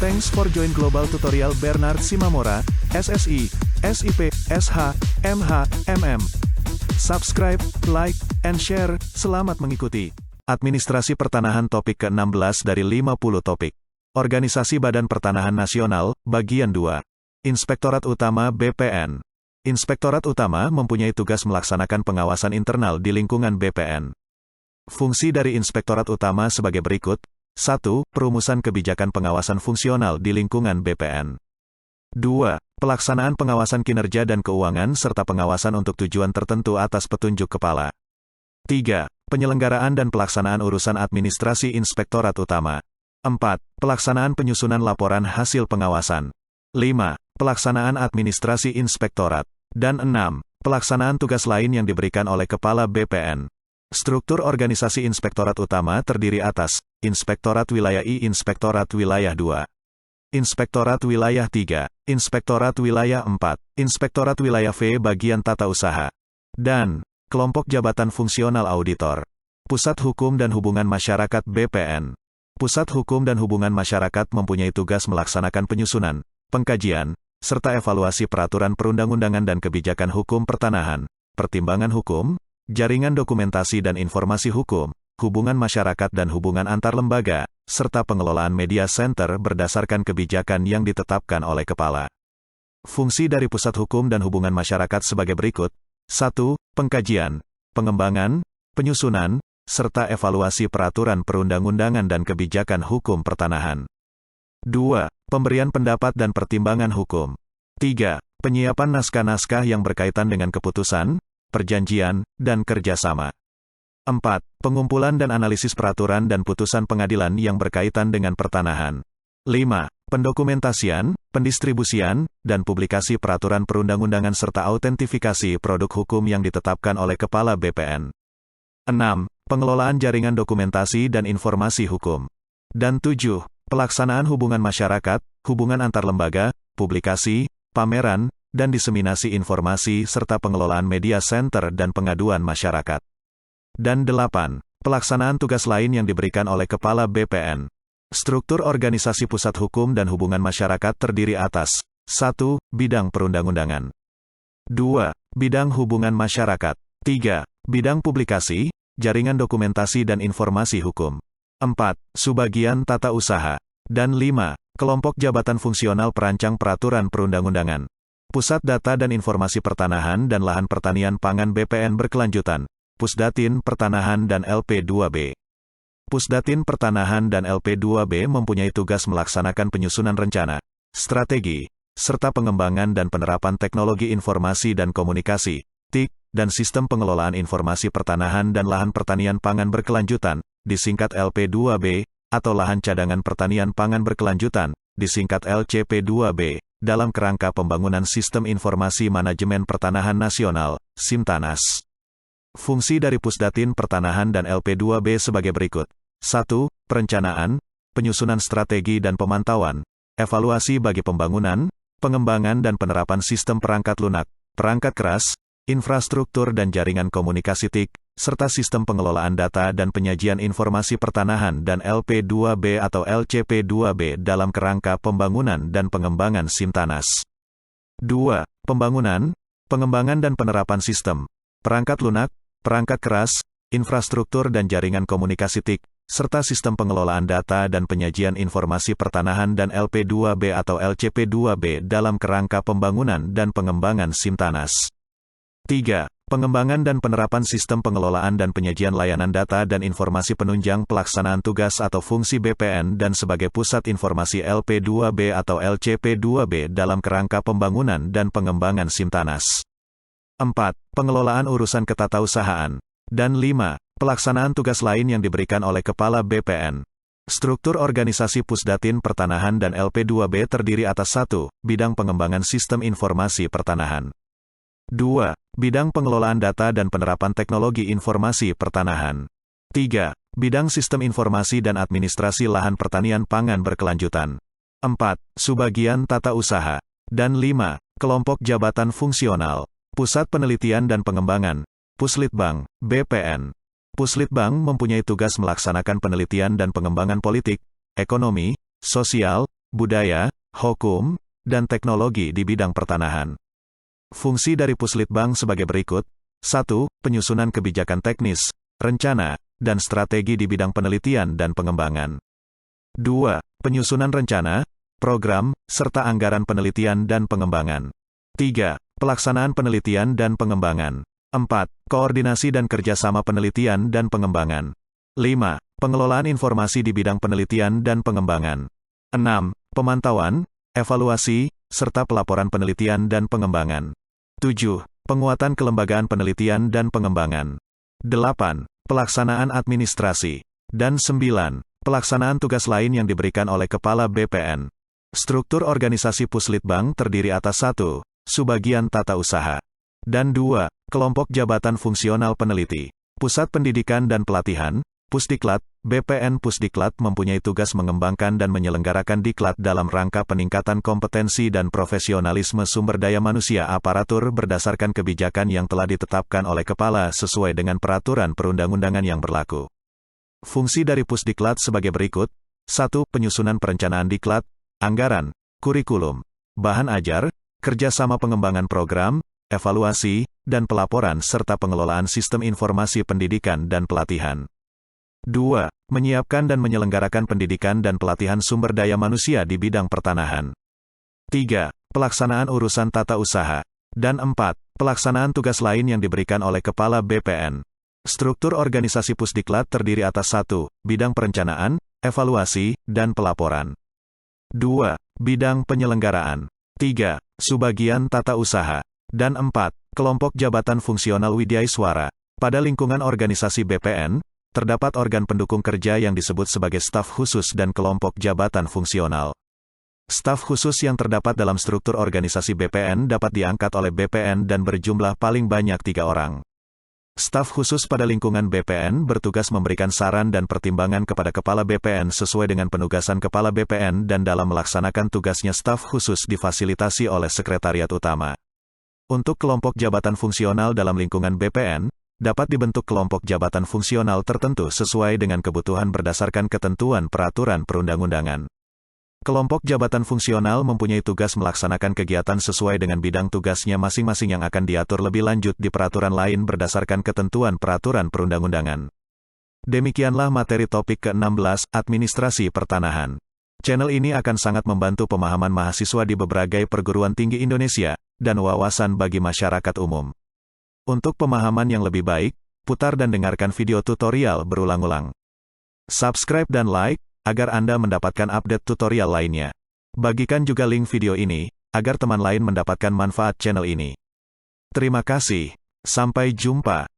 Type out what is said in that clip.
Thanks for join Global Tutorial Bernard Simamora, SSI, SIP, SH, MH, MM. Subscribe, like, and share. Selamat mengikuti. Administrasi Pertanahan topik ke-16 dari 50 topik. Organisasi Badan Pertanahan Nasional, bagian 2. Inspektorat Utama BPN. Inspektorat Utama mempunyai tugas melaksanakan pengawasan internal di lingkungan BPN. Fungsi dari Inspektorat Utama sebagai berikut. 1. Perumusan kebijakan pengawasan fungsional di lingkungan BPN. 2. Pelaksanaan pengawasan kinerja dan keuangan serta pengawasan untuk tujuan tertentu atas petunjuk kepala. 3. Penyelenggaraan dan pelaksanaan urusan administrasi Inspektorat Utama. 4. Pelaksanaan penyusunan laporan hasil pengawasan. 5. Pelaksanaan administrasi Inspektorat. Dan 6. Pelaksanaan tugas lain yang diberikan oleh Kepala BPN. Struktur organisasi Inspektorat Utama terdiri atas Inspektorat Wilayah I, Inspektorat Wilayah 2, Inspektorat Wilayah 3, Inspektorat Wilayah 4, Inspektorat Wilayah V bagian tata usaha, dan Kelompok Jabatan Fungsional Auditor. Pusat Hukum dan Hubungan Masyarakat BPN. Pusat Hukum dan Hubungan Masyarakat mempunyai tugas melaksanakan penyusunan, pengkajian, serta evaluasi peraturan perundang-undangan dan kebijakan hukum pertanahan, pertimbangan hukum, jaringan dokumentasi dan informasi hukum, hubungan masyarakat dan hubungan antar lembaga, serta pengelolaan media center berdasarkan kebijakan yang ditetapkan oleh Kepala. Fungsi dari Pusat Hukum dan Hubungan Masyarakat sebagai berikut. 1. Pengkajian, pengembangan, penyusunan, serta evaluasi peraturan perundang-undangan dan kebijakan hukum pertanahan. 2. Pemberian pendapat dan pertimbangan hukum. 3. Penyiapan naskah-naskah yang berkaitan dengan keputusan, perjanjian, dan kerjasama. 4. Pengumpulan dan analisis peraturan dan putusan pengadilan yang berkaitan dengan pertanahan. 5. Pendokumentasian, pendistribusian, dan publikasi peraturan perundang-undangan serta autentifikasi produk hukum yang ditetapkan oleh Kepala BPN. 6. Pengelolaan jaringan dokumentasi dan informasi hukum. Dan 7. Pelaksanaan hubungan masyarakat, hubungan antar lembaga, publikasi, pameran, dan diseminasi informasi serta pengelolaan media center dan pengaduan masyarakat. Dan 8. Pelaksanaan tugas lain yang diberikan oleh Kepala BPN. Struktur organisasi Pusat Hukum dan Hubungan Masyarakat terdiri atas 1. Bidang perundang-undangan. 2. Bidang hubungan masyarakat. 3. Bidang publikasi, jaringan dokumentasi dan informasi hukum. 4. Subbagian tata usaha. Dan 5. Kelompok Jabatan Fungsional Perancang Peraturan Perundang-undangan. Pusat Data dan Informasi Pertanahan dan Lahan Pertanian Pangan BPN berkelanjutan. Pusdatin Pertanahan dan LP2B. Pusdatin Pertanahan dan LP2B mempunyai tugas melaksanakan penyusunan rencana, strategi, serta pengembangan dan penerapan teknologi informasi dan komunikasi, TIK, dan sistem pengelolaan informasi pertanahan dan lahan pertanian pangan berkelanjutan, disingkat LP2B, atau lahan cadangan pertanian pangan berkelanjutan, disingkat LCP2B, dalam kerangka pembangunan Sistem Informasi Manajemen Pertanahan Nasional, SIMTANAS. Fungsi dari Pusdatin Pertanahan dan LP2B sebagai berikut. 1. Perencanaan, penyusunan strategi dan pemantauan, evaluasi bagi pembangunan, pengembangan dan penerapan sistem perangkat lunak, perangkat keras, infrastruktur dan jaringan komunikasi TIK, serta sistem pengelolaan data dan penyajian informasi pertanahan dan LP2B atau LCP2B dalam kerangka pembangunan dan pengembangan SIMTANAS. 2. Pembangunan, pengembangan dan penerapan sistem, perangkat lunak, perangkat keras, infrastruktur dan jaringan komunikasi TIK, serta sistem pengelolaan data dan penyajian informasi pertanahan dan LP2B atau LCP2B dalam kerangka pembangunan dan pengembangan SIMTANAS. 3. Pengembangan dan penerapan sistem pengelolaan dan penyajian layanan data dan informasi penunjang pelaksanaan tugas atau fungsi BPN dan sebagai pusat informasi LP2B atau LCP2B dalam kerangka pembangunan dan pengembangan SIMTANAS. 4. Pengelolaan urusan ketatausahaan. Dan 5. Pelaksanaan tugas lain yang diberikan oleh Kepala BPN. Struktur organisasi Pusdatin Pertanahan dan LP2B terdiri atas 1. Bidang pengembangan sistem informasi pertanahan. 2. Bidang pengelolaan data dan penerapan teknologi informasi pertanahan. 3. Bidang sistem informasi dan administrasi lahan pertanian pangan berkelanjutan. 4. Subbagian tata usaha. Dan 5. Kelompok jabatan fungsional. Pusat Penelitian dan Pengembangan. Puslitbang, BPN. Puslitbang mempunyai tugas melaksanakan penelitian dan pengembangan politik, ekonomi, sosial, budaya, hukum, dan teknologi di bidang pertanahan. Fungsi dari Puslitbang sebagai berikut. 1. Penyusunan kebijakan teknis, rencana, dan strategi di bidang penelitian dan pengembangan. 2. Penyusunan rencana, program, serta anggaran penelitian dan pengembangan. 3. Pelaksanaan penelitian dan pengembangan. 4. Koordinasi dan kerjasama penelitian dan pengembangan. 5. Pengelolaan informasi di bidang penelitian dan pengembangan. 6. Pemantauan, evaluasi, serta pelaporan penelitian dan pengembangan. 7. Penguatan kelembagaan penelitian dan pengembangan. 8. Pelaksanaan administrasi. Dan 9. Pelaksanaan tugas lain yang diberikan oleh Kepala BPN. Struktur organisasi Puslitbang terdiri atas 1. Subbagian tata usaha. Dan 2. Kelompok jabatan fungsional peneliti. Pusat Pendidikan dan Pelatihan, Pusdiklat, BPN Pusdiklat mempunyai tugas mengembangkan dan menyelenggarakan diklat dalam rangka peningkatan kompetensi dan profesionalisme sumber daya manusia aparatur berdasarkan kebijakan yang telah ditetapkan oleh Kepala sesuai dengan peraturan perundang-undangan yang berlaku. Fungsi dari Pusdiklat sebagai berikut. 1. Penyusunan perencanaan diklat, anggaran, kurikulum, bahan ajar, kerjasama pengembangan program, evaluasi, dan pelaporan serta pengelolaan sistem informasi pendidikan dan pelatihan. 2. Menyiapkan dan menyelenggarakan pendidikan dan pelatihan sumber daya manusia di bidang pertanahan. 3. Pelaksanaan urusan tata usaha. Dan 4. Pelaksanaan tugas lain yang diberikan oleh Kepala BPN. Struktur organisasi Pusdiklat terdiri atas 1. Bidang perencanaan, evaluasi, dan pelaporan. 2. Bidang penyelenggaraan. 3. Subbagian tata usaha. Dan 4. Kelompok jabatan fungsional Widyaiswara. Pada lingkungan organisasi BPN, terdapat organ pendukung kerja yang disebut sebagai staf khusus dan kelompok jabatan fungsional. Staf khusus yang terdapat dalam struktur organisasi BPN dapat diangkat oleh BPN dan berjumlah paling banyak 3 orang. Staf khusus pada lingkungan BPN bertugas memberikan saran dan pertimbangan kepada Kepala BPN sesuai dengan penugasan Kepala BPN dan dalam melaksanakan tugasnya staf khusus difasilitasi oleh Sekretariat Utama. Untuk kelompok jabatan fungsional dalam lingkungan BPN, dapat dibentuk kelompok jabatan fungsional tertentu sesuai dengan kebutuhan berdasarkan ketentuan peraturan perundang-undangan. Kelompok jabatan fungsional mempunyai tugas melaksanakan kegiatan sesuai dengan bidang tugasnya masing-masing yang akan diatur lebih lanjut di peraturan lain berdasarkan ketentuan peraturan perundang-undangan. Demikianlah materi topik ke-16, Administrasi Pertanahan. Channel ini akan sangat membantu pemahaman mahasiswa di berbagai perguruan tinggi Indonesia, dan wawasan bagi masyarakat umum. Untuk pemahaman yang lebih baik, putar dan dengarkan video tutorial berulang-ulang. Subscribe dan like, agar Anda mendapatkan update tutorial lainnya. Bagikan juga link video ini, agar teman lain mendapatkan manfaat channel ini. Terima kasih. Sampai jumpa.